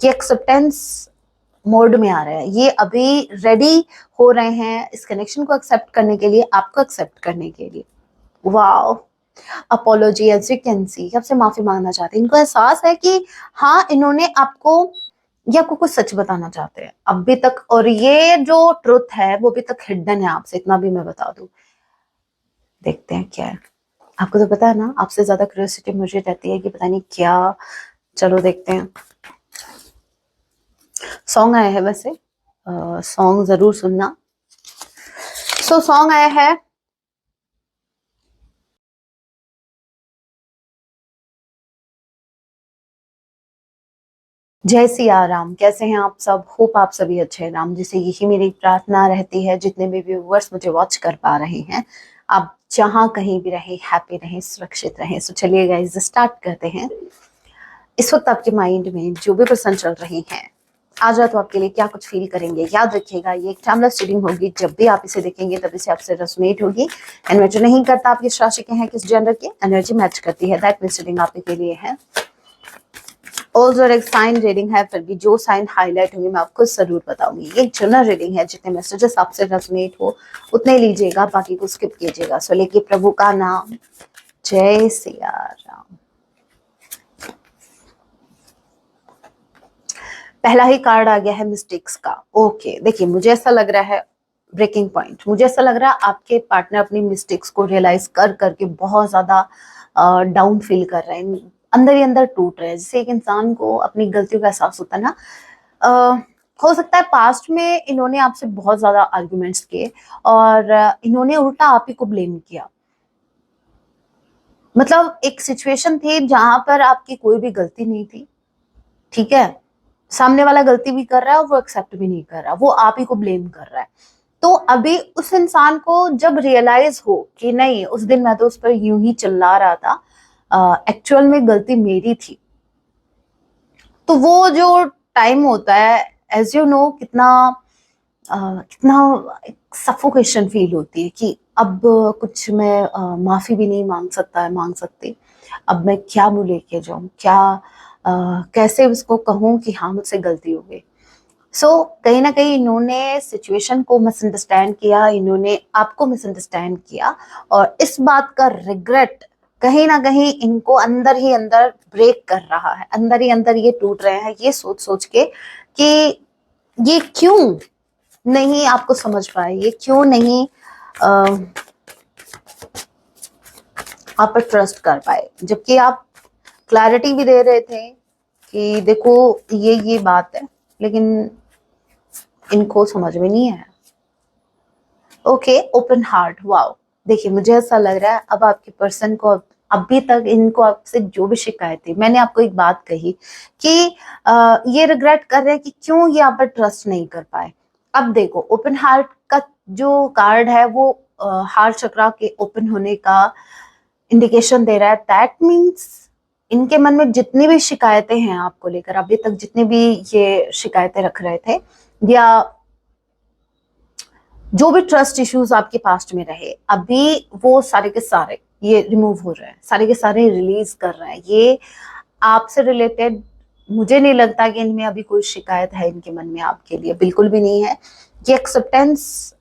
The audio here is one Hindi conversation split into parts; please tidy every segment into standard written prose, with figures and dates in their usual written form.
कि एक्सेप्टेंस मोड में आ रहे हैं, ये अभी रेडी हो रहे हैं इस कनेक्शन को एक्सेप्ट करने के लिए, आपको एक्सेप्ट करने के लिए। Wow, apology, as you can see, आपसे माफी मांगना चाहते हैं। इनको एहसास है कि हाँ, इन्होंने आपको, ये आपको कुछ सच बताना चाहते हैं अभी तक, और ये जो ट्रुथ है वो अभी तक हिडन है आपसे, इतना भी मैं बता दूं। देखते हैं क्या है। आपको तो पता है ना, आपसे ज्यादा क्यूरियोसिटी मुझे रहती है कि पता नहीं क्या। चलो देखते हैं। सॉन्ग आया है वैसे, सॉन्ग जरूर सुनना। सो सॉन्ग आया है जय सिया राम। कैसे हैं आप सब? होप आप सभी अच्छे हैं। राम जी से यही मेरी प्रार्थना रहती है, जितने भी व्यूअर्स मुझे वॉच कर पा रहे हैं, आप जहां कहीं भी रहे, हैप्पी रहें, सुरक्षित रहें। सो चलिए गाइस, स्टार्ट करते हैं। इस वक्त आपके माइंड में जो भी पर्सन चल रही हैं, आज रात तो आपके लिए क्या कुछ फील करेंगे। याद रखिएगा, ये एक टाइमलेस रीडिंग होगी, जब भी आप इसे देखेंगे तब इसे आपसे रेजोनेट होगी। एंड मैटर नहीं करता आप किस राशि के हैं, किस जेंडर के, एनर्जी मैच करती है, दैट मींस रीडिंग आपके लिए है। और एक साइन रीडिंग है, फिर भी जो साइन हाईलाइट होंगे मैं आपको जरूर बताऊंगी। ये एक जनरल रीडिंग है, जितने मैसेजेस आपसे रेजोनेट हो उतने लीजिएगा, बाकी को स्किप कीजिएगा। सो लेके प्रभु का नाम, जय सिया राम। पहला ही कार्ड आ गया है मिस्टेक्स का। ओके, देखिए मुझे ऐसा लग रहा है, ब्रेकिंग पॉइंट, मुझे ऐसा लग रहा है आपके पार्टनर अपनी मिस्टेक्स को रियलाइज कर करके बहुत ज्यादा डाउन फील कर रहे हैं, अंदर ही अंदर टूट रहे हैं। जैसे एक इंसान को अपनी गलतियों का एहसास होता है ना, हो सकता है पास्ट में इन्होंने आपसे बहुत ज्यादा आर्ग्यूमेंट्स किए और इन्होंने उल्टा आप ही को ब्लेम किया। मतलब एक सिचुएशन थी जहां पर आपकी कोई भी गलती नहीं थी, ठीक है, सामने वाला गलती भी कर रहा है और वो एक्सेप्ट भी नहीं कर रहा, वो आप ही को ब्लेम कर रहा है। तो अभी उस इंसान को जब रियलाइज हो कि नहीं, उस दिन मैं तो उस पर यूं ही चिल्ला रहा था, एक्चुअल में गलती मेरी थी, तो वो जो टाइम होता है, एज यू नो, कितना सफोकेशन फील होती है कि अब कुछ मैं माफी भी नहीं मांग सकता है, मांग सकती, अब मैं क्या मुंह लेके जाऊं, क्या कैसे उसको कहूं कि हाँ मुझसे गलती हो गई। सो कहीं ना कहीं इन्होंने सिचुएशन को मिसअंडरस्टैंड किया, इन्होंने आपको मिसअंडरस्टैंड किया, और इस बात का रिग्रेट कहीं ना कहीं इनको अंदर ही अंदर ब्रेक कर रहा है, अंदर ही अंदर ये टूट रहे हैं, ये सोच सोच के कि ये क्यों नहीं आपको समझ पाए, ये क्यों नहीं आप पर ट्रस्ट कर पाए, जबकि आप क्लैरिटी भी दे रहे थे कि देखो ये बात है, लेकिन इनको समझ में नहीं है। Okay, open heart, wow. देखिए मुझे ऐसा लग रहा है अब आपके पर्सन को, अभी तक इनको आपसे जो भी शिकायत थी, मैंने आपको एक बात कही कि ये रिग्रेट कर रहे हैं कि क्यों ये आप पर ट्रस्ट नहीं कर पाए। अब देखो, ओपन हार्ट का जो कार्ड है वो हार्ट चक्रा के ओपन होने का इंडिकेशन दे रहा है। दैट मीन्स इनके मन में जितनी भी शिकायतें हैं आपको लेकर, अभी तक जितने भी ये शिकायतें रख रहे थे, या जो भी ट्रस्ट इश्यूज आपके पास्ट में रहे, अभी वो सारे के सारे ये रिमूव हो रहे हैं, सारे के सारे रिलीज कर रहे हैं। ये आपसे रिलेटेड, मुझे नहीं लगता कि इनमें अभी कोई शिकायत है इनके मन में आपके लिए, बिल्कुल भी नहीं है। ये एक्सेप्टेंस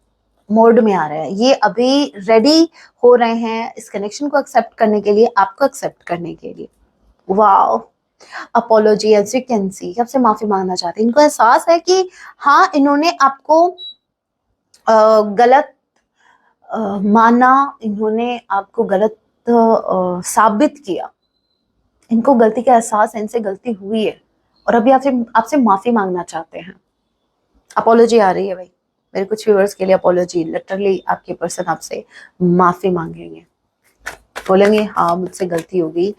मोड में आ रहे हैं, ये अभी रेडी हो रहे हैं इस कनेक्शन को एक्सेप्ट करने के लिए, आपको एक्सेप्ट करने के लिए। Wow, apology, as you can see, आपसे माफी मांगना चाहते हैं। इनको एहसास है कि हाँ, इन्होंने आपको गलत माना, इन्होंने आपको गलत साबित किया, इनको गलती का एहसास है, इनसे गलती हुई है, और अभी आपसे आपसे माफी मांगना चाहते हैं। अपोलॉजी आ रही है भाई, मेरे कुछ व्यूअर्स के लिए अपोलॉजी, लिटरली आपके पर्सन आपसे माफी मांगेंगे, बोलेंगे हाँ मुझसे गलती हो गई,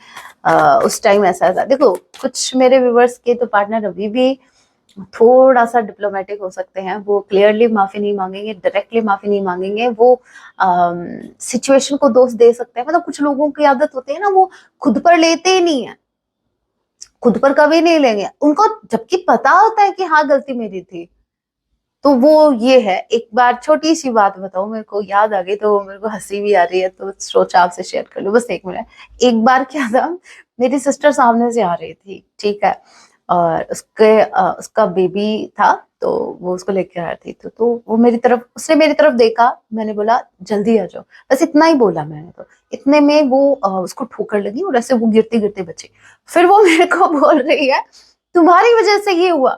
उस टाइम ऐसा था। देखो कुछ मेरे व्यूअर्स के तो पार्टनर अभी भी थोड़ा सा डिप्लोमेटिक हो सकते हैं, वो क्लियरली माफी नहीं मांगेंगे, डायरेक्टली माफी नहीं मांगेंगे, वो सिचुएशन को दोष दे सकते हैं। मतलब कुछ लोगों की आदत होती है ना, वो खुद पर लेते ही नहीं है, खुद पर कभी नहीं लेंगे, उनको जबकि पता होता है कि हाँ गलती मेरी थी। तो वो ये है। एक बार छोटी सी बात बताऊं, मेरे को याद आ गई तो मेरे को हंसी भी आ रही है, तो सोचा आपसे शेयर कर लूं, बस 1 मिनट। एक बार क्या था, मेरी सिस्टर सामने से आ रही थी, ठीक है, और उसका बेबी था, तो वो उसको लेके आ रही थी। तो वो उसने मेरी तरफ देखा, मैंने बोला जल्दी आ जाओ, बस इतना ही बोला मैंने। तो इतने में वो उसको ठोकर लगी और ऐसे वो गिरते गिरते बची। फिर वो मेरे को बोल रही है तुम्हारी वजह से ये हुआ,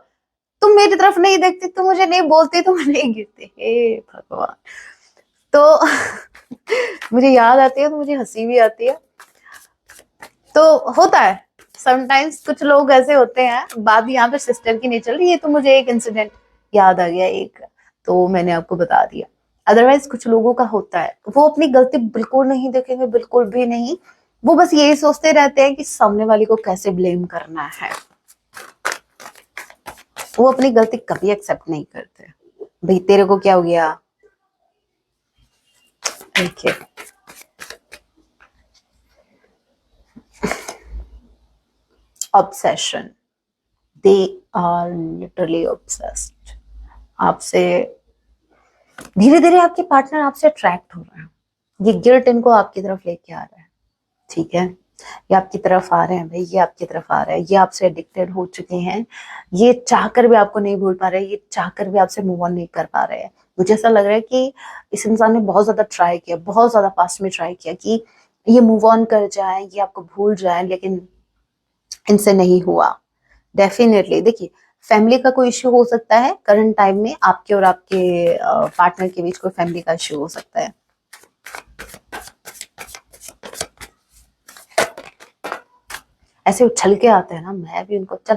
तुम मेरी तरफ नहीं देखती, तुम मुझे नहीं बोलती, तुम नहीं गिरती। हे भगवान। तो मुझे याद आती है तो मुझे हंसी भी आती है। तो होता है समटाइम्स, कुछ लोग ऐसे होते हैं। बात यहाँ पे सिस्टर की नहीं चल रही है, तो मुझे एक इंसिडेंट याद आ गया एक, तो मैंने आपको बता दिया। अदरवाइज कुछ लोगों का होता है, वो अपनी गलती बिल्कुल नहीं देखेंगे, बिल्कुल भी नहीं। वो बस यही सोचते रहते हैं कि सामने वाले को कैसे ब्लेम करना है। वो अपनी गलती कभी एक्सेप्ट नहीं करते। भाई तेरे को क्या हो गया, ठीक है। Obsession, they are literally obsessed आपसे। धीरे धीरे आपके पार्टनर आपसे अट्रैक्ट हो रहा है, ये गिल्ट इनको आपकी तरफ लेके आ रहा है, ठीक है। ये आपकी तरफ आ रहे हैं भाई, ये आपकी तरफ आ रहा है, ये आपसे एडिक्टेड हो चुके हैं, ये चाहकर भी आपको नहीं भूल पा रहे, ये चाहकर भी आपसे मूव ऑन नहीं कर पा रहे हैं। मुझे ऐसा लग रहा है कि इस इंसान ने बहुत ज्यादा ट्राई किया, बहुत ज्यादा पास्ट में ट्राई किया कि ये मूव ऑन कर जाए, ये आपको भूल जाए, लेकिन इनसे नहीं हुआ। डेफिनेटली देखिए, फैमिली का कोई इश्यू हो सकता है करंट टाइम में, आपके और आपके पार्टनर के बीच कोई फैमिली का इश्यू हो सकता है। ऐसे उछल के आते हैं ना, मैं भी उनको चल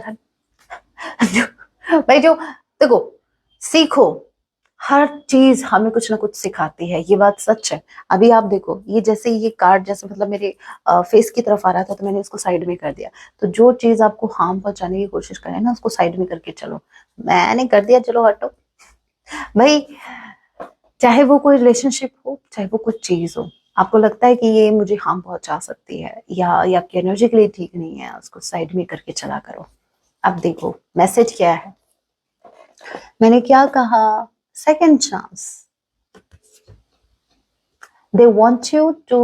भाई, जो देखो, सीखो, हर चीज हमें कुछ ना कुछ सिखाती है, ये बात सच है। अभी आप देखो, ये जैसे ये कार्ड जैसे मतलब मेरे फेस की तरफ आ रहा था, तो मैंने इसको साइड में कर दिया। तो जो चीज आपको हार्म पहुंचाने की कोशिश करे ना, उसको साइड में करके चलो। मैंने कर दिया, चलो हटो भाई। चाहे वो कोई रिलेशनशिप हो, चाहे वो कुछ चीज हो, आपको लगता है कि ये मुझे हार्म पहुंचा सकती है या ये आपकी एनर्जी के लिए ठीक नहीं है, उसको साइड में करके चला करो। अब देखो मैसेज क्या है, मैंने क्या कहा, second chance. They want you to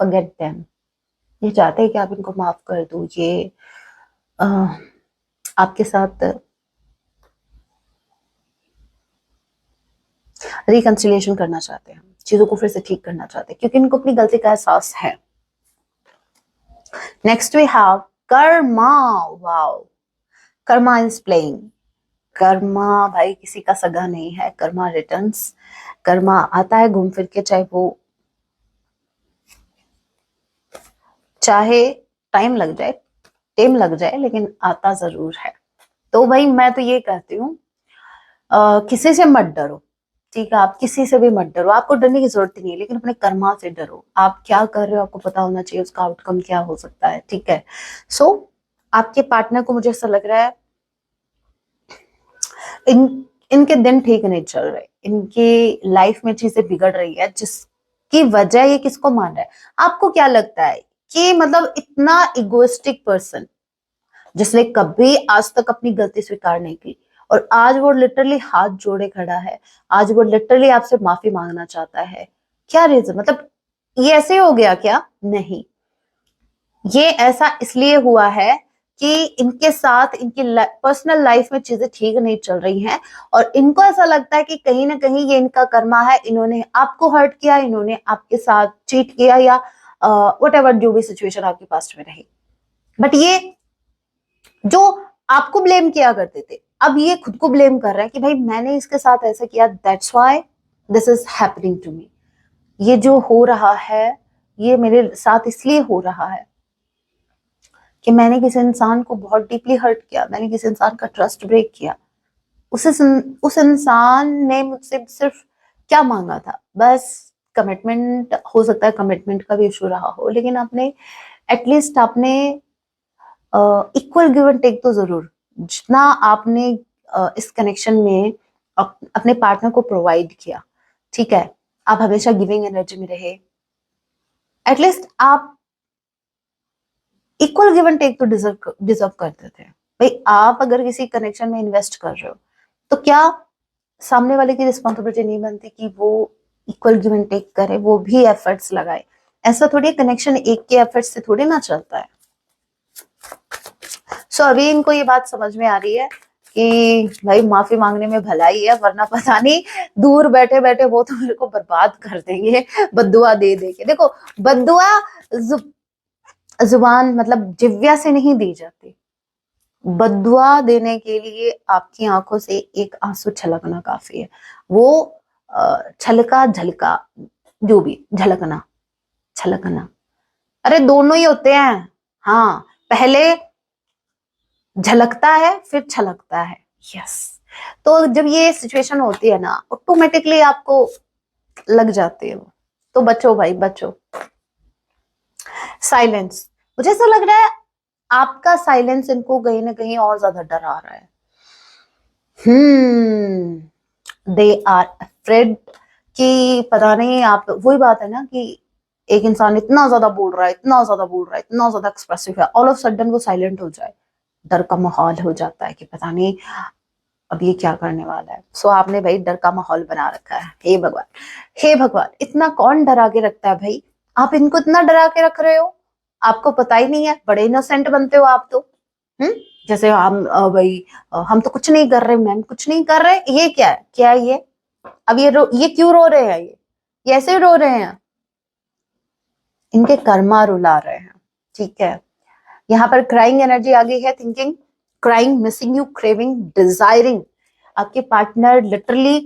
forget them. ये चाहते हैं कि आप इनको माफ कर दो। ये आपके साथ रिकंसिलिएशन करना चाहते हैं, चीजों को फिर से ठीक करना चाहते हैं, क्योंकि इनको अपनी गलती का एहसास है। Next we have karma. Wow, karma is playing. Karma भाई किसी का सगा नहीं है, कर्मा रिटर्न्स। कर्मा आता है घूम फिर के, चाहे टाइम लग जाए, टेम लग जाए, लेकिन आता जरूर है। तो भाई मैं तो ये कहती हूँ, किसी से मत डरो, ठीक है। आप किसी से भी मत डरो, आपको डरने की जरूरत नहीं है, लेकिन अपने कर्मा से डरो। आप क्या कर रहे हो आपको पता होना चाहिए, उसका आउटकम क्या हो सकता है, ठीक है। सो आपके पार्टनर को मुझे ऐसा लग रहा है, इनके दिन ठीक नहीं चल रहे, इनकी लाइफ में चीजें बिगड़ रही है, जिसकी वजह ये किसको मान रहा है। आपको क्या लगता है कि मतलब इतना इगोइस्टिक पर्सन, जिसने कभी आज तक अपनी गलती स्वीकार नहीं की, और आज वो लिटरली हाथ जोड़े खड़ा है, आज वो लिटरली आपसे माफी मांगना चाहता है। क्या रीजन, मतलब ये ऐसे हो गया क्या? नहीं, ये ऐसा इसलिए हुआ है कि इनके साथ इनकी पर्सनल लाइफ में चीजें ठीक नहीं चल रही हैं, और इनको ऐसा लगता है कि कहीं ना कहीं ये इनका कर्मा है, इन्होंने आपको हर्ट किया, इन्होंने आपके साथ चीट किया, या वट एवर जो भी सिचुएशन आपके पास्ट में रही। बट ये जो आपको ब्लेम किया करते थे, अब ये खुद को ब्लेम कर रहा है कि भाई मैंने इसके साथ ऐसा किया, that's why this is happening to me. ये जो हो रहा है, ये मेरे साथ इसलिए हो रहा है कि मैंने किसी इंसान को बहुत डीपली हर्ट किया, मैंने किसी इंसान का ट्रस्ट ब्रेक किया। उस इंसान ने मुझसे सिर्फ क्या मांगा था, बस कमिटमेंट। हो सकता है कमिटमेंट का भी इशू रहा हो, लेकिन आपने एटलीस्ट आपने इक्वल गिव एंड टेक तो जरूर, जितना आपने इस कनेक्शन में अपने पार्टनर को प्रोवाइड किया, ठीक है। आप हमेशा गिविंग एनर्जी में रहे, एटलीस्ट आप इक्वल गिव एंड टेक तो डिजर्व करते थे। भाई आप अगर किसी कनेक्शन में इन्वेस्ट कर रहे हो, तो क्या सामने वाले की रिस्पॉन्सिबिलिटी नहीं बनती कि वो इक्वल गिव एंड टेक करे, वो भी एफर्ट्स लगाए। ऐसा थोड़ी कनेक्शन एक के एफर्ट्स से थोड़ी ना चलता है। सो अभी इनको ये बात समझ में आ रही है कि भाई माफी मांगने में भलाई है, वरना पता नहीं दूर बैठे बैठे वो तो मेरे को बर्बाद कर देंगे बद्दुआ दे दे के। देखो बद्दुआ जुबान मतलब जिव्या से नहीं दी जाती, बद्दुआ देने के लिए आपकी आंखों से एक आंसू छलकना काफी है। वो छलका झलका जो भी, झलकना छलकना, अरे दोनों ही होते हैं। हाँ, पहले झलकता है फिर छलकता है। यस, तो जब ये सिचुएशन होती है ना, ऑटोमेटिकली आपको लग जाती है वो। तो बचो भाई बचो। साइलेंस, मुझे ऐसा लग रहा है आपका साइलेंस इनको कहीं ना कहीं और ज्यादा डरा रहा है। दे आर अफ्रेड कि पता नहीं, आप वही बात है ना कि एक इंसान इतना ज्यादा बोल रहा है, इतना ज्यादा बोल रहा है, इतना ज्यादा एक्सप्रेसिव है, ऑल ऑफ सडन वो साइलेंट हो जाए, डर का माहौल हो जाता है कि पता नहीं अब ये क्या करने वाला है। सो आपने भाई डर का माहौल बना रखा है। हे भगवान, हे भगवान, इतना कौन डरा के रखता है भाई? आप इनको इतना डरा के रख रहे हो, आपको पता ही नहीं है, बड़े इनोसेंट बनते हो आप तो। जैसे हम भाई हम तो कुछ नहीं कर रहे मैम, कुछ नहीं कर रहे। ये क्या है, क्या है ये? अब ये क्यों रो रहे हैं? ये ऐसे रो रहे हैं, इनके कर्मा रुला रहे हैं। ठीक है, यहाँ पर क्राइंग एनर्जी आ गई है। Thinking, crying, missing you, craving, desiring. आपके पार्टनर लिटरली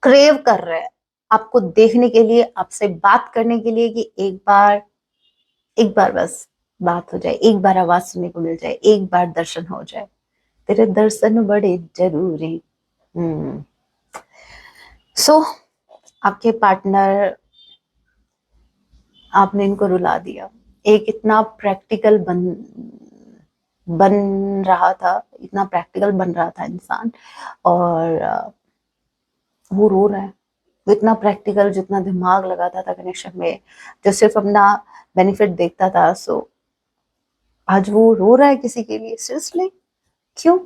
क्रेव कर रहे हैं आपको देखने के लिए, आपसे बात करने के लिए कि एक बार बस बात हो जाए, एक बार आवाज सुनने को मिल जाए, एक बार दर्शन हो जाए, तेरे दर्शन बड़े जरूरी। सो आपके पार्टनर, आपने इनको रुला दिया। एक इतना प्रैक्टिकल बन रहा था, इतना प्रैक्टिकल बन रहा था इंसान, और वो रो रहा है। वो इतना प्रैक्टिकल, जितना दिमाग लगाता था कनेक्शन में, जो सिर्फ अपना बेनिफिट देखता था, सो आज वो रो रहा है किसी के लिए। सीरियसली क्यों?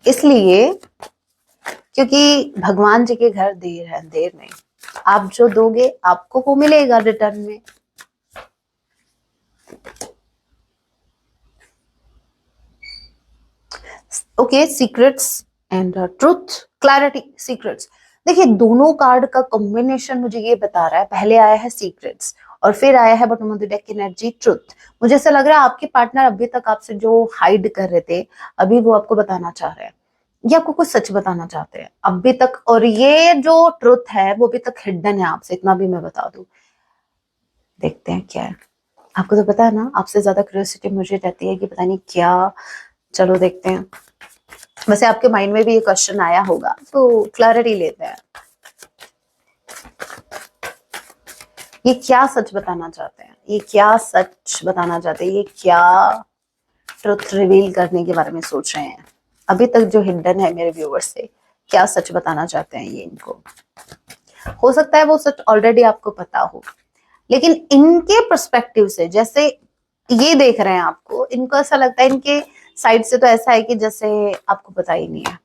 इसलिए क्योंकि भगवान जी के घर देर है, देर नहीं। आप जो दोगे आपको वो मिलेगा रिटर्न में। Okay, secrets and truth, clarity, secrets. देखिए दोनों कार्ड का कॉम्बिनेशन मुझे ये बता रहा है, पहले आया है सीक्रेट्स और फिर आया है bottom of the deck energy truth. मुझे ऐसा लग रहा है आपके पार्टनर अभी तक आपसे जो हाइड कर रहे थे, अभी वो आपको बताना चाह रहे हैं, या आपको कुछ सच बताना चाहते हैं अभी तक। और ये जो ट्रुथ है वो अभी तक हिडन है आपसे, इतना भी मैं बता दूं। देखते हैं क्या है। आपको तो पता है ना, आपसे ज्यादा क्यूरियोसिटी मुझे रहती है कि पता नहीं क्या। चलो देखते हैं। वैसे आपके माइंड में भी ये क्वेश्चन आया होगा, तो क्लैरिटी लेते हैं। ये क्या सच बताना चाहते हैं? ये क्या सच बताना चाहते हैं? ये क्या ट्रुथ रिवील करने के बारे में सोच रहे हैं? अभी तक जो हिडन है मेरे व्यूअर्स से, क्या सच बताना चाहते हैं ये इनको? हो सकता है वो सच ऑलरेडी आपको पता हो, लेकिन इनके पर्सपेक्टिव से, जैसे ये देख रहे हैं आपको, इनको ऐसा लगता है, इनके साइड से तो ऐसा है कि जैसे आपको पता ही नहीं है।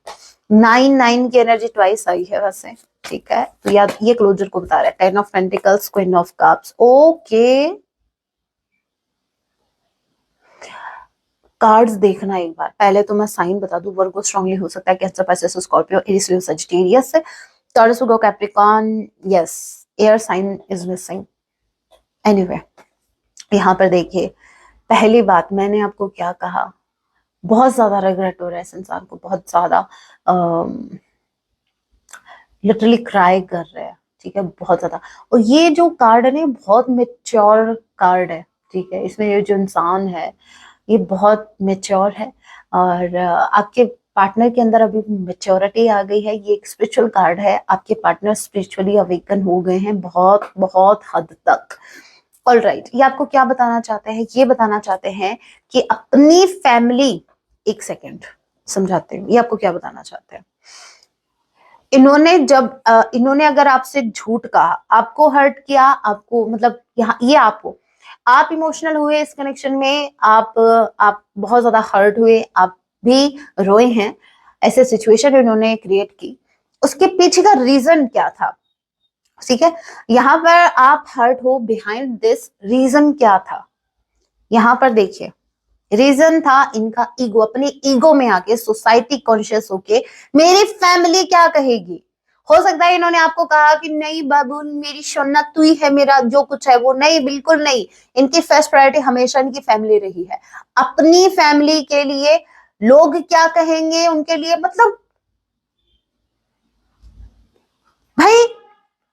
9 की एनर्जी ट्वाइस आई है वैसे। ठीक है, तो याद, ये क्लोजर को बता रहा है। 10 of pentacles, queen of cups. Okay, cards देखना एक बार। पहले तो मैं साइन बता दूं, वर्गो स्ट्रांगली हो सकता है, cancer, Pisces, Scorpio, Aries, Leo, Sagittarius. Taurus, Virgo, Capricorn. Yes, air sign is missing. Anyway, यहाँ पर देखिए, पहली बात मैंने आपको क्या कहा, बहुत ज्यादा रिग्रेट हो रहा है इस इंसान को, बहुत ज्यादा लिटरली क्राई कर रहे हैं। ठीक है, बहुत ज्यादा। और ये जो कार्ड है ना, बहुत मेच्योर कार्ड है। ठीक है, इसमें ये जो इंसान है ये बहुत मेच्योर है, और आपके पार्टनर के अंदर अभी मेच्योरिटी आ गई है। ये एक स्पिरिचुअल कार्ड है, आपके पार्टनर स्पिरिचुअली अवेकन हो गए हैं बहुत बहुत हद तक। ऑल राइट, ये आपको क्या बताना चाहते हैं? ये बताना चाहते हैं कि अपनी फैमिली, एक सेकेंड समझाते हैं, ये आपको क्या बताना चाहते हैं। इन्होंने अगर आपसे झूठ कहा, आपको हर्ट किया, आपको मतलब यहाँ ये आप इमोशनल हुए इस कनेक्शन में, आप बहुत ज्यादा हर्ट हुए, आप भी रोए हैं, ऐसे सिचुएशन इन्होंने क्रिएट की। उसके पीछे का रीजन क्या था? ठीक है, यहाँ पर आप हर्ट हो, बिहाइंड दिस रीजन क्या था? यहाँ पर देखिए, रीजन था इनका ईगो, अपने ईगो में आके सोसाइटी कॉन्शियस होके मेरी फैमिली क्या कहेगी। हो सकता है इन्होंने आपको कहा कि नहीं बाबू मेरी सोना तू ही है, मेरा जो कुछ है वो, नहीं बिल्कुल नहीं। इनकी फर्स्ट प्रायोरिटी हमेशा इनकी फैमिली रही है। अपनी फैमिली के लिए लोग क्या कहेंगे उनके लिए, मतलब भाई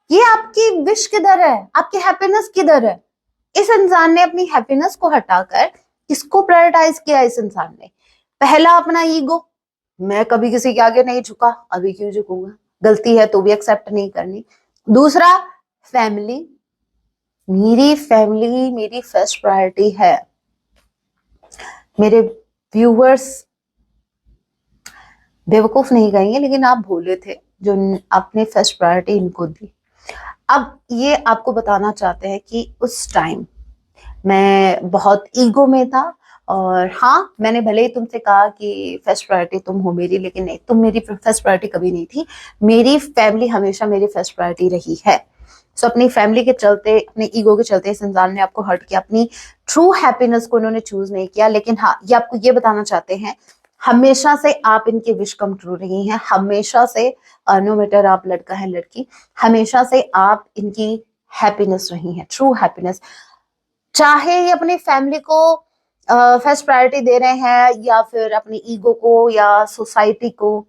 ये आपकी विश किधर है, आपकी हैप्पीनेस किधर है? इस इंसान ने अपनी हैप्पीनेस को हटाकर किसको प्रायोरिटाइज किया? इस इंसान ने पहला अपना ईगो, मैं कभी किसी के आगे नहीं झुका, अभी क्यों झुकूंगा, गलती है तो भी एक्सेप्ट नहीं करनी। दूसरा फैमिली, मेरी फैमिली मेरी फर्स्ट प्रायोरिटी है। मेरे व्यूअर्स बेवकूफ नहीं कहेंगे, लेकिन आप भोले थे जो आपने फर्स्ट प्रायोरिटी इनको दी। अब ये आपको बताना चाहते हैं कि उस टाइम मैं बहुत ईगो में था, और हाँ मैंने भले ही तुमसे कहा कि फर्स्ट प्रायोरिटी तुम हो मेरी, लेकिन नहीं, तुम मेरी फर्स्ट प्रायोरिटी कभी नहीं थी। मेरी फैमिली हमेशा मेरी फर्स्ट प्रायोरिटी रही है। सो अपनी फैमिली के चलते, अपने ईगो के चलते इस इंसान ने आपको हर्ट किया, अपनी ट्रू हैप्पीनेस को इन्होंने चूज नहीं किया। लेकिन हाँ, ये आपको ये बताना चाहते हैं हमेशा से आप इनकी विश कम ट्रू रही हैं, हमेशा से, नो मैटर आप लड़का है लड़की, हमेशा से आप इनकी हैप्पीनेस रही हैं, ट्रू हैप्पीनेस। चाहे ये अपनी फैमिली को फर्स्ट प्रायोरिटी दे रहे हैं या फिर अपनी ईगो को या सोसाइटी को,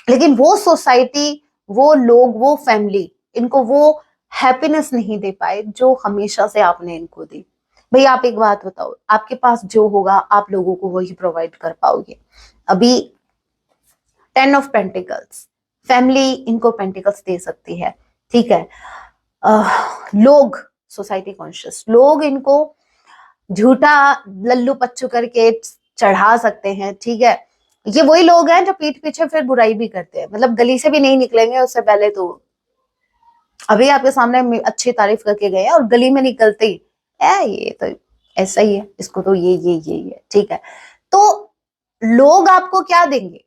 लेकिन वो सोसाइटी, वो लोग, वो फैमिली इनको वो हैप्पीनेस नहीं दे पाए जो हमेशा से आपने इनको दी। भाई आप एक बात बताओ, आपके पास जो होगा आप लोगों को वही प्रोवाइड कर पाओगे। अभी 10 ऑफ पेंटिकल्स, फैमिली इनको पेंटिकल्स दे सकती है, ठीक है। लोग, सोसाइटी कॉन्शियस लोग इनको झूठा लल्लू पच्चू करके चढ़ा सकते हैं, ठीक है। ये वही लोग हैं जो पीठ पीछे फिर बुराई भी करते हैं, मतलब गली से भी नहीं निकलेंगे उससे पहले तो अभी आपके सामने अच्छी तारीफ करके गए हैं, और गली में निकलते ही ये तो ऐसा ही है, इसको तो ये ठीक है। तो लोग आपको क्या देंगे?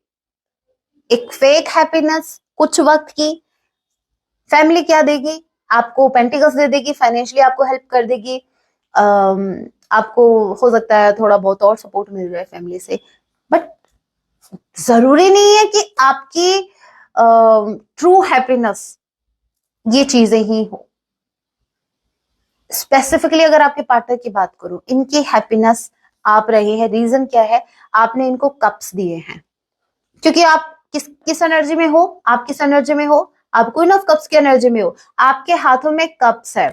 एक फेक हैप्पीनेस कुछ वक्त की। फैमिली क्या देगी? आपको पेंटिकल्स दे देगी, फाइनेंशियली आपको हेल्प कर देगी, आपको हो सकता है थोड़ा बहुत और सपोर्ट मिल जाए फैमिली से, बट जरूरी नहीं है कि आपकी ट्रू हैप्पीनेस ये चीजें ही हो। स्पेसिफिकली अगर आपके पार्टनर की बात करूं, इनकी हैप्पीनेस आप रहे हैं, रीजन क्या है? आपने इनको कप्स दिए हैं, क्योंकि आप किस एनर्जी में हो? आप किस एनर्जी में हो? आप क्वीन ऑफ कप्स की एनर्जी में हो। आपके हाथों में कप्स है,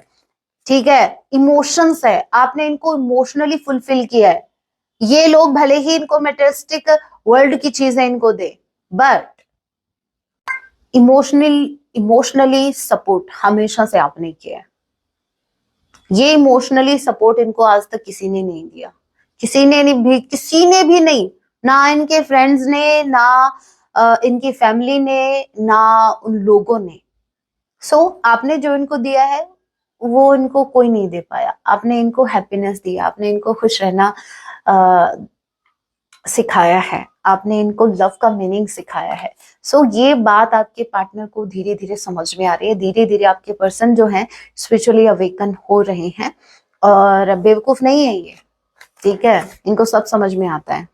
ठीक है, इमोशंस है, आपने इनको इमोशनली फुलफिल किया है। ये लोग भले ही इनको मेटेरियलिस्टिक वर्ल्ड की चीजें इनको दे, बट इमोशनली सपोर्ट हमेशा से आपने किया है। ये इमोशनली सपोर्ट इनको आज तक किसी ने नहीं दिया, किसी ने भी नहीं, ना इनके फ्रेंड्स ने, ना इनकी फैमिली ने, ना उन लोगों ने। सो आपने जो इनको दिया है वो इनको कोई नहीं दे पाया। आपने इनको हैप्पीनेस दिया, आपने इनको खुश रहना सिखाया है, आपने इनको लव का मीनिंग सिखाया है। सो ये बात आपके पार्टनर को धीरे धीरे समझ में आ रही है, धीरे धीरे आपके पर्सन जो हैं स्पिरिचुअली अवेकन हो रहे हैं, और बेवकूफ नहीं है ये, ठीक है, इनको सब समझ में आता है।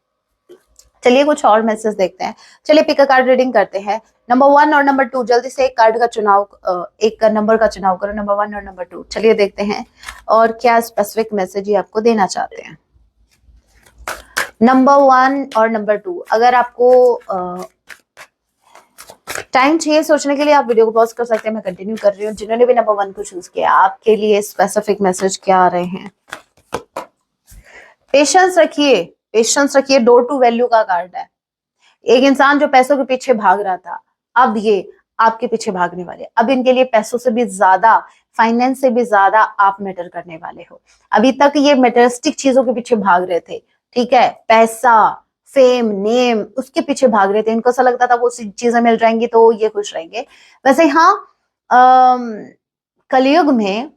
चलिए कुछ और मैसेज देखते हैं। चलिए पिक अ कार्ड रीडिंग करते हैं। नंबर 1 और नंबर 2, जल्दी से एक कार्ड का चुनाव, एक नंबर का चुनाव करो, नंबर 1 और नंबर 2। चलिए देखते हैं और क्या स्पेसिफिक मैसेज ये आपको देना चाहते हैं। नंबर 1 और नंबर 2, अगर आपको टाइम चाहिए सोचने के लिए आप वीडियो को पॉज कर सकते हैं, मैं कंटिन्यू कर रही हूँ। जिन्होंने भी नंबर 1 को चूज किया, आपके लिए स्पेसिफिक मैसेज क्या आ रहे हैं? पेशेंस रखिए, पेशेंस रखिए। डोर टू वैल्यू का कार्ड है। एक इंसान जो पैसों के पीछे भाग रहा था, अब ये आपके पीछे भागने वाले। अब इनके लिए पैसों से भी ज्यादा, फाइनेंस से भी ज्यादा आप मैटर करने वाले हो। अभी तक ये मेटेरियलिस्टिक चीजों के पीछे भाग रहे थे, ठीक है, पैसा, फेम, नेम, उसके पीछे भाग रहे थे। इनको ऐसा लगता था वो चीजें मिल जाएंगी तो ये खुश रहेंगे। वैसे हाँ, कलयुग में,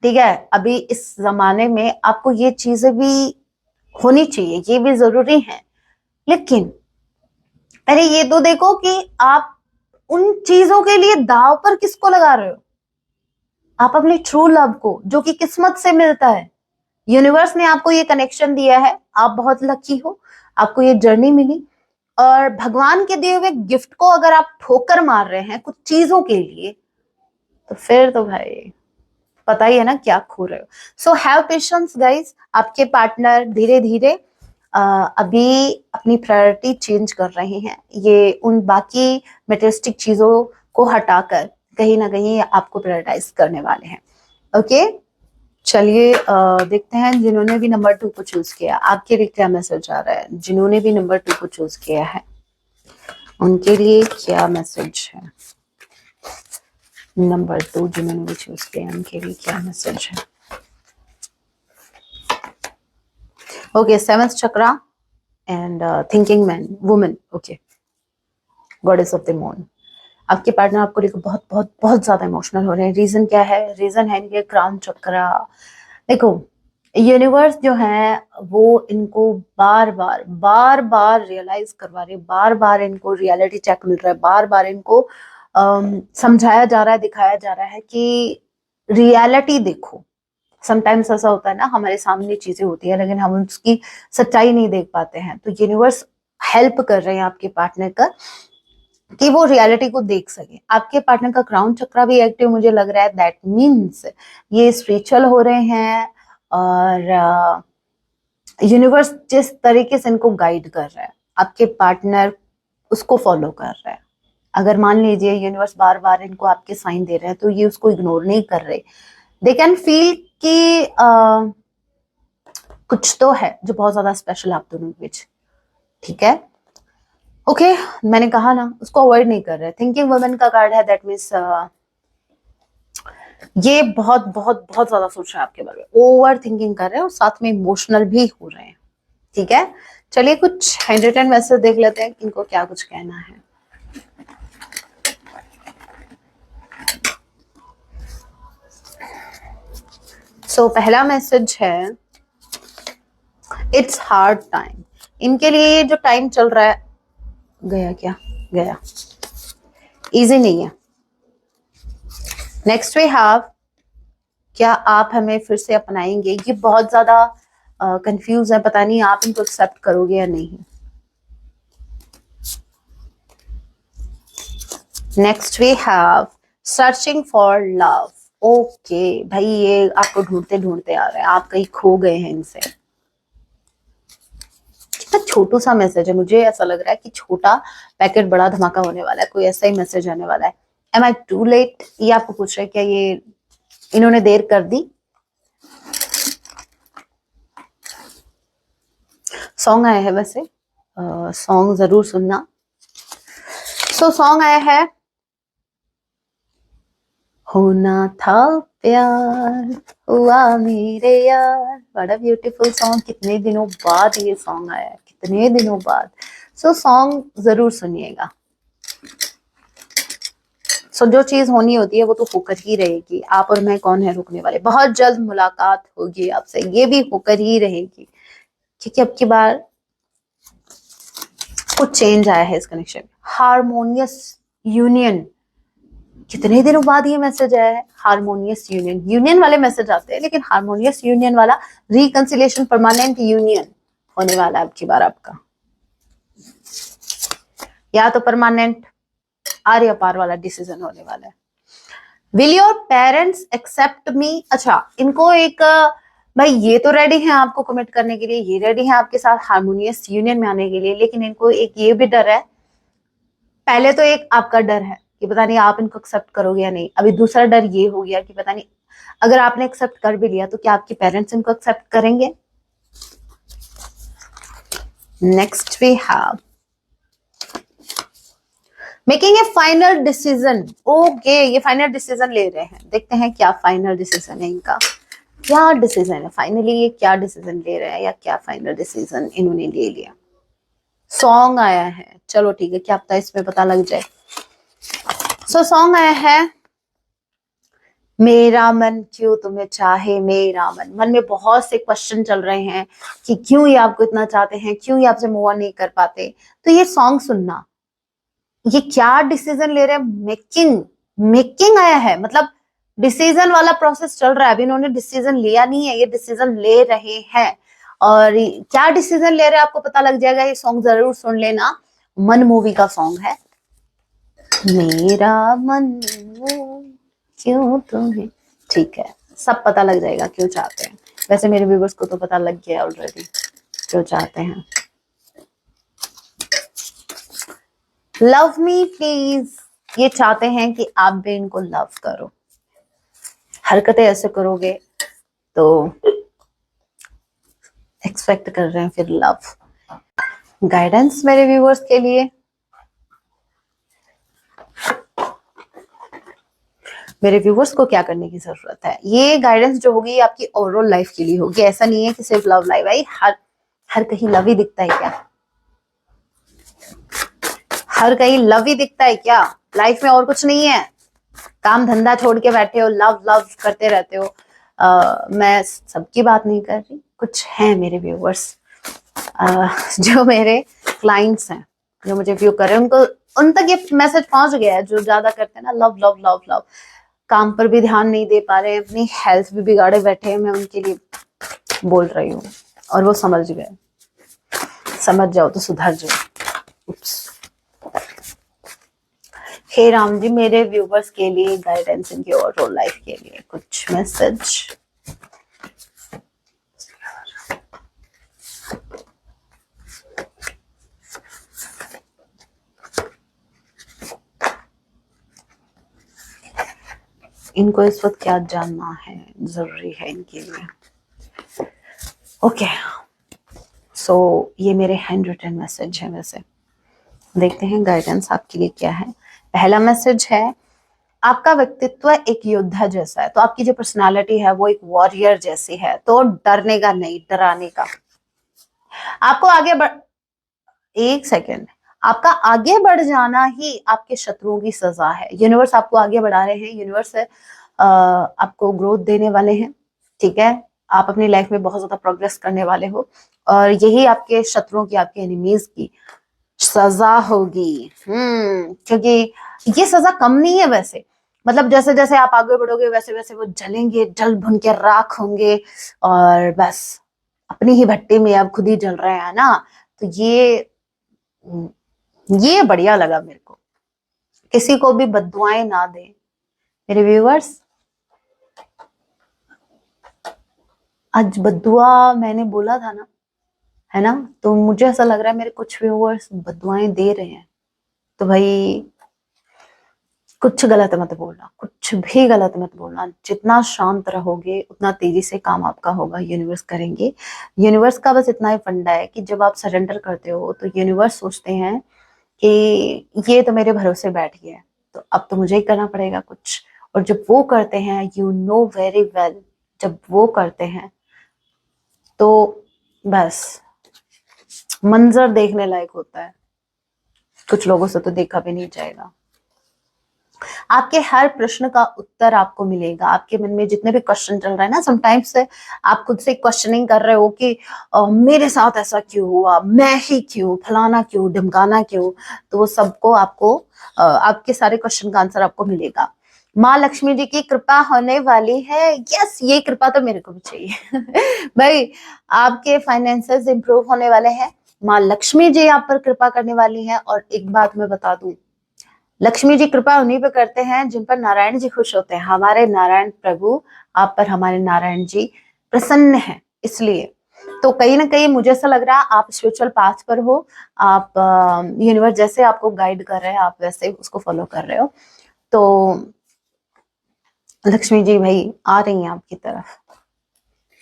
ठीक है, अभी इस जमाने में आपको ये चीजें भी होनी चाहिए, ये भी जरूरी है, लेकिन पहले ये तो देखो कि आप उन चीजों के लिए दाव पर किसको लगा रहे हो। आप अपने ट्रू लव को, जो कि किस्मत से मिलता है, यूनिवर्स ने आपको ये कनेक्शन दिया है, आप बहुत लकी हो, आपको ये जर्नी मिली, और भगवान के दिए हुए गिफ्ट को अगर आप ठोकर मार रहे हैं कुछ चीजों के लिए, तो फिर तो भाई पता ही है ना क्या खो रहे हो। सो हैव पेशेंस गाइस, आपके पार्टनर धीरे धीरे अभी अपनी प्रायोरिटी चेंज कर रहे हैं, ये उन बाकी मटेरियलिस्टिक चीजों को हटाकर कहीं ना कहीं आपको प्रायोरिटाइज करने वाले हैं। ओके, चलिए देखते हैं जिन्होंने भी नंबर 2 को चूज किया, आपके लिए क्या मैसेज आ रहा है। जिन्होंने भी नंबर 2 को चूज किया है उनके लिए क्या मैसेज है। नंबर 2 जिन्होंने भी चूज किया उनके लिए क्या मैसेज है। Okay, 7th chakra and thinking man woman. Okay, goddess of the moon. आपके पार्टनर आपको लेकर बहुत बहुत बहुत ज्यादा इमोशनल हो रहे हैं। रीजन क्या है? रीजन है इनके क्राउन चक्रा। देखो, यूनिवर्स जो है वो इनको बार बार रियलाइज करवा रहे, बार बार इनको रियलिटी चेक मिल रहा है, बार बार इनको समझाया जा रहा है, दिखाया जा रहा है कि रियलिटी देखो। समटाइम्स ऐसा होता है ना, हमारे सामने चीजें होती है लेकिन हम उसकी सच्चाई नहीं देख पाते हैं, तो यूनिवर्स हेल्प कर रहे हैं आपके पार्टनर का कि वो रियलिटी को देख सके। आपके पार्टनर का क्राउन चक्रा भी एक्टिव मुझे लग रहा है, दैट मीन्स ये स्पिरिचुअल हो रहे हैं, और यूनिवर्स जिस तरीके से इनको गाइड कर रहा है आपके पार्टनर उसको फॉलो कर रहा है। अगर मान लीजिए यूनिवर्स बार बार इनको आपके साइन दे रहे हैं तो ये उसको इग्नोर नहीं कर रहे। दे कैन फील कि कुछ तो है जो बहुत ज्यादा स्पेशल आप दोनों के बीच। ठीक है, ओके, मैंने कहा ना, उसको अवॉइड नहीं कर रहे। थिंकिंग वुमेन का कार्ड है, दैट मीन्स ये बहुत बहुत बहुत ज्यादा सोच रहे हैं आपके बारे में, ओवर थिंकिंग कर रहे हैं और साथ में इमोशनल भी हो रहे हैं। ठीक है, चलिए कुछ हैंडरिटन मैसेज देख लेते हैं इनको क्या कुछ कहना है। सो पहला मैसेज है, इट्स हार्ड टाइम। इनके लिए ये जो टाइम चल रहा है, गया क्या गया, इजी नहीं है। नेक्स्ट वी हैव, क्या आप हमें फिर से अपनाएंगे? ये बहुत ज्यादा कंफ्यूज है, पता नहीं आप इनको एक्सेप्ट करोगे या नहीं। Next we have searching for love. Okay भाई, ये आपको ढूंढते ढूंढते आ रहे हैं, आप कहीं खो गए हैं इनसे। कितना छोटू सा मैसेज है, मुझे ऐसा लग रहा है कि छोटा पैकेट बड़ा धमाका होने वाला है, कोई ऐसा ही मैसेज आने वाला है। एम आई टू लेट, ये आपको पूछ रहे हैं क्या ये इन्होंने देर कर दी। सॉन्ग आया है वैसे, सॉन्ग जरूर सुनना। सो सॉन्ग आया है, होना था प्यार हुआ मेरे यार। बड़ा ब्यूटीफुल सॉन्ग, कितने दिनों बाद ये सॉन्ग आया है, कितने दिनों बाद। सो सॉन्ग जरूर सुनिएगा। सो जो चीज होनी होती है वो तो होकर ही रहेगी, आप और मैं कौन है रुकने वाले। बहुत जल्द मुलाकात होगी आपसे, ये भी होकर ही रहेगी, क्योंकि अब की बार कुछ चेंज आया है इस कनेक्शन में। हारमोनियस यूनियन, कितने दिनों बाद ये मैसेज आया है, हारमोनियस यूनियन। यूनियन वाले मैसेज आते हैं लेकिन हारमोनियस यूनियन वाला, रिकंसिलिएशन, परमानेंट यूनियन होने वाला है अब की बार आपका, या तो परमानेंट आर्य पार वाला डिसीजन होने वाला है। विल योर पेरेंट्स एक्सेप्ट मी? अच्छा, इनको एक भाई ये तो रेडी है आपको कमिट करने के लिए, ये रेडी है आपके साथ हारमोनियस यूनियन में आने के लिए, लेकिन इनको एक ये भी डर है। पहले तो एक आपका डर है कि पता नहीं आप इनको एक्सेप्ट करोगे या नहीं, अभी दूसरा डर ये हो गया कि पता नहीं अगर आपने एक्सेप्ट कर भी लिया तो क्या आपके पेरेंट्स इनको एक्सेप्ट करेंगे। Next we have making a final decision. Okay, ये फाइनल डिसीजन ले रहे हैं, देखते हैं क्या फाइनल डिसीजन है इनका, क्या डिसीजन है फाइनली, ये क्या डिसीजन ले रहे हैं या क्या फाइनल डिसीजन इन्होंने ले लिया। सॉन्ग आया है, चलो ठीक है, क्या पता इसमें पता लग जाए। सो सॉन्ग आया है, मेरा मन क्यों तुम्हें चाहे, मेरा मन। मन में बहुत से क्वेश्चन चल रहे हैं कि क्यों ये आपको इतना चाहते हैं, क्यों ये आपसे मूव ऑन नहीं कर पाते। तो ये सॉन्ग सुनना, ये क्या डिसीजन ले रहे हैं, मेकिंग, मेकिंग आया है, मतलब डिसीजन वाला प्रोसेस चल रहा है, अभी इन्होंने डिसीजन लिया नहीं है, ये डिसीजन ले रहे हैं। और क्या डिसीजन ले रहे हैं आपको पता लग जाएगा, ये सॉन्ग जरूर सुन लेना। मन मूवी का सॉन्ग है, मेरा मन क्यों तुम्हें, ठीक है, सब पता लग जाएगा क्यों चाहते हैं। वैसे मेरे व्यूवर्स को तो पता लग गया ऑलरेडी क्यों चाहते हैं। लव मी प्लीज, ये चाहते हैं कि आप भी इनको लव करो। हरकतें ऐसे करोगे तो एक्सपेक्ट कर रहे हैं फिर लव। गाइडेंस मेरे व्यूवर्स के लिए, मेरे व्यूवर्स को क्या करने की जरूरत है, ये गाइडेंस जो होगी आपकी ओवरऑल लाइफ के लिए होगी। ऐसा नहीं है कि सिर्फ लव लाइफ, भाई हर कहीं लव ही दिखता है क्या? हर कहीं लव ही दिखता है क्या? लाइफ में और कुछ नहीं है? काम धंधा छोड़ के बैठे हो, लव लव करते रहते हो। मैं सबकी बात नहीं कर रही, कुछ हैं मेरे व्यूवर्स, जो मेरे क्लाइंट्स हैं, जो मुझे व्यू कर रहे हैं, उनको उन तक ये मैसेज पहुंच गया है, जो ज्यादा करते हैं ना लव लव लव लव, काम पर भी ध्यान नहीं दे पा रहे हैं, अपनी हेल्थ भी बिगाड़े बैठे हैं। मैं उनके लिए बोल रही हूँ और वो समझ गए। समझ जाओ तो सुधर जाओ। हे राम जी, मेरे व्यूवर्स के लिए गाइडेंस, इनकी ओवरऑल लाइफ के लिए कुछ मैसेज। इनको इस वक्त क्या जानना है, जरूरी है इनके लिए। ओके, सो ये मेरे हैंड रिटन मैसेज है। वैसे देखते हैं गाइडेंस आपके लिए क्या है। पहला मैसेज है, आपका व्यक्तित्व एक योद्धा जैसा है, तो आपकी जो पर्सनालिटी है वो एक वॉरियर जैसी है, तो डरने का नहीं, डराने का। आपको आगे बढ़, एक सेकेंड, आपका आगे बढ़ जाना ही आपके शत्रुओं की सजा है। यूनिवर्स आपको आगे बढ़ा रहे हैं, यूनिवर्स आपको ग्रोथ देने वाले हैं, ठीक है। आप अपनी लाइफ में बहुत ज्यादा प्रोग्रेस करने वाले हो, और यही आपके शत्रुओं की, आपके एनिमीज की सजा होगी। क्योंकि ये सजा कम नहीं है वैसे, मतलब जैसे जैसे आप आगे बढ़ोगे वैसे वैसे वो जलेंगे, जल भुन के राख होंगे, और बस अपनी ही भट्टी में अब खुद ही जल रहे हैं ना। तो ये बढ़िया लगा मेरे को। किसी को भी बद्दुआएं ना दे मेरे व्यूअर्स। आज बद्दुआ मैंने बोला था ना, है ना, तो मुझे ऐसा लग रहा है मेरे कुछ व्यूअर्स बद्दुआएं दे रहे हैं। तो भाई कुछ गलत मत बोलना, कुछ भी गलत मत बोलना। जितना शांत रहोगे उतना तेजी से काम आपका होगा, यूनिवर्स करेंगे। यूनिवर्स का बस इतना ही फंडा है कि जब आप सरेंडर करते हो तो यूनिवर्स सोचते हैं कि ये तो मेरे भरोसे बैठ गया है, तो अब तो मुझे ही करना पड़ेगा कुछ। और जब वो करते हैं, यू नो वेरी वेल, जब वो करते हैं तो बस मंजर देखने लायक होता है। कुछ लोगों से तो देखा भी नहीं जाएगा। आपके हर प्रश्न का उत्तर आपको मिलेगा। आपके मन में जितने भी क्वेश्चन चल रहे हैं ना, समटाइम्स से आप खुद से क्वेश्चनिंग कर रहे हो कि मेरे साथ ऐसा क्यों हुआ, मैं ही क्यों, फलाना क्यों, ढमकाना क्यों, तो वो सबको आपको आपके सारे क्वेश्चन का आंसर आपको मिलेगा। माँ लक्ष्मी जी की कृपा होने वाली है। यस, ये कृपा तो मेरे को भी चाहिए भाई। आपके फाइनेंसेस इंप्रूव होने वाले हैं, माँ लक्ष्मी जी आप पर कृपा करने वाली है। और एक बात मैं बता दूं, लक्ष्मी जी कृपा उन्हीं पे करते हैं जिन पर नारायण जी खुश होते हैं। हमारे नारायण प्रभु आप पर, हमारे नारायण जी प्रसन्न हैं, इसलिए तो कहीं ना कहीं मुझे ऐसा लग रहा है आप स्पिरिचुअल पाथ पर हो। आप यूनिवर्स जैसे आपको गाइड कर रहे हैं, आप वैसे उसको फॉलो कर रहे हो। तो लक्ष्मी जी भाई आ रही हैं आपकी तरफ।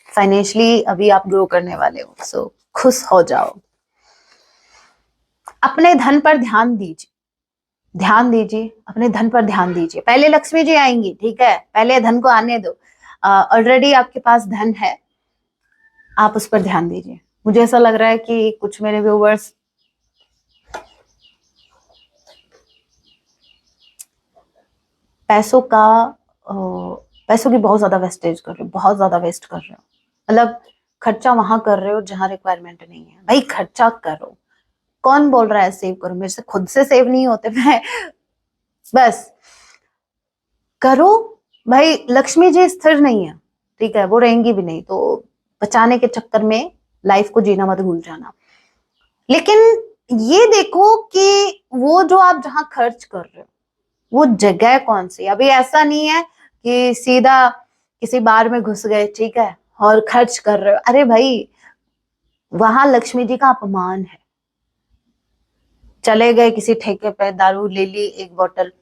फाइनेंशियली अभी आप ग्रो करने वाले हो, सो खुश हो जाओ। अपने धन पर ध्यान दीजिए, ध्यान दीजिए, अपने धन पर ध्यान दीजिए। पहले लक्ष्मी जी आएंगी, ठीक है, पहले धन को आने दो। ऑलरेडी आपके पास धन है, आप उस पर ध्यान दीजिए। मुझे ऐसा लग रहा है कि कुछ मेरे व्यूवर्स पैसों का पैसों की बहुत ज्यादा वेस्टेज कर रहे हो, बहुत ज्यादा वेस्ट कर रहे हो। मतलब खर्चा वहां कर रहे हो जहां रिक्वायरमेंट नहीं है। भाई खर्चा करो, कौन बोल रहा है सेव करो? मेरे से खुद से सेव नहीं होते। मैं बस करो, भाई लक्ष्मी जी स्थिर नहीं है, ठीक है, वो रहेंगी भी नहीं, तो बचाने के चक्कर में लाइफ को जीना मत भूल जाना। लेकिन ये देखो कि वो जो आप जहां खर्च कर रहे हो वो जगह कौन सी। अभी ऐसा नहीं है कि सीधा किसी बार में घुस गए, ठीक है, और खर्च कर रहे हो। अरे भाई वहां लक्ष्मी जी का अपमान है। चले गए किसी ठेके पे, दारू ले ली एक बोतल,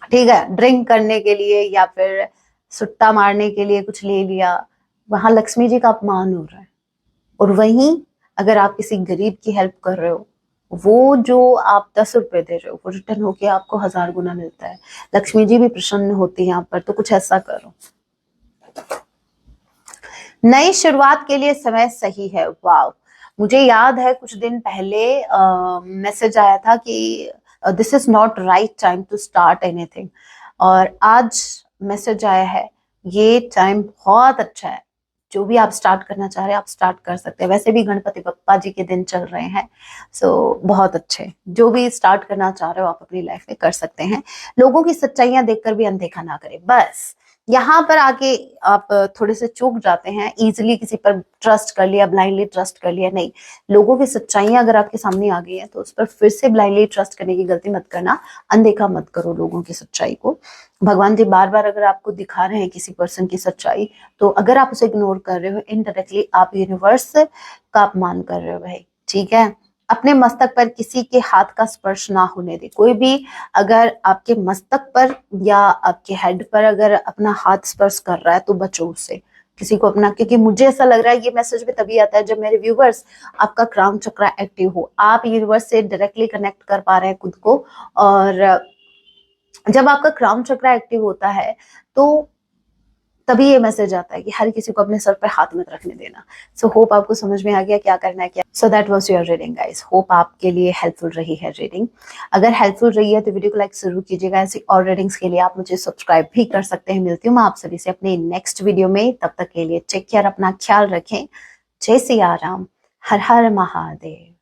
ठीक है, ड्रिंक करने के लिए या फिर सुट्टा मारने के लिए कुछ ले लिया, वहां लक्ष्मी जी का अपमान हो रहा है। और वहीं अगर आप किसी गरीब की हेल्प कर रहे हो, वो जो आप 10 रुपए दे रहे हो वो रिटर्न होके आपको 1000 गुना मिलता है। लक्ष्मी जी भी प्रसन्न होती है यहाँ पर। तो कुछ ऐसा करो। नई शुरुआत के लिए समय सही है। वाव, मुझे याद है कुछ दिन पहले मैसेज आया था कि this is not right time to start anything, और आज मैसेज आया है ये टाइम बहुत अच्छा है। जो भी आप स्टार्ट करना चाह रहे हैं आप स्टार्ट कर सकते हैं। वैसे भी गणपति बप्पा जी के दिन चल रहे हैं, सो बहुत अच्छे। जो भी स्टार्ट करना चाह रहे हो आप अपनी लाइफ में कर सकते हैं। लोगों की सच्चाइयां देखकर भी अनदेखा ना करें। बस यहाँ पर आके आप थोड़े से चूक जाते हैं, इजीली किसी पर ट्रस्ट कर लिया, ब्लाइंडली ट्रस्ट कर लिया। नहीं, लोगों की सच्चाइयां अगर आपके सामने आ गई है तो उस पर फिर से ब्लाइंडली ट्रस्ट करने की गलती मत करना। अनदेखा मत करो लोगों की सच्चाई को। भगवान जी बार बार अगर आपको दिखा रहे हैं किसी पर्सन की सच्चाई, तो अगर आप उसे इग्नोर कर रहे हो, इनडायरेक्टली आप यूनिवर्स का अपमान कर रहे हो भाई, ठीक है। अपने मस्तक पर किसी के हाथ का स्पर्श ना होने दे। कोई भी अगर आपके मस्तक पर या आपके हेड पर अगर अपना हाथ स्पर्श कर रहा है तो बचो उससे, किसी को अपना। क्योंकि मुझे ऐसा लग रहा है ये मैसेज भी तभी आता है जब मेरे व्यूवर्स आपका क्राउन चक्रा एक्टिव हो, आप यूनिवर्स से डायरेक्टली कनेक्ट कर पा रहे हैं खुद को। और जब आपका क्राउन चक्रा एक्टिव होता है तो तभी ये मैसेज आता है कि हर किसी को अपने सर पे हाथ मत रखने देना। सो होप आपको समझ में आ गया क्या करना है क्या। So that was your reading guys. Hope आपके लिए हेल्पफुल रही है रीडिंग। अगर हेल्पफुल रही है तो वीडियो को लाइक जरूर कीजिएगा। ऐसी और रीडिंग्स के लिए आप मुझे सब्सक्राइब भी कर सकते हैं। मिलती हूँ मैं आप सभी से अपने नेक्स्ट वीडियो में। तब तक के लिए टेक केयर, अपना ख्याल रखें। जय सिया राम, हर हर महादेव।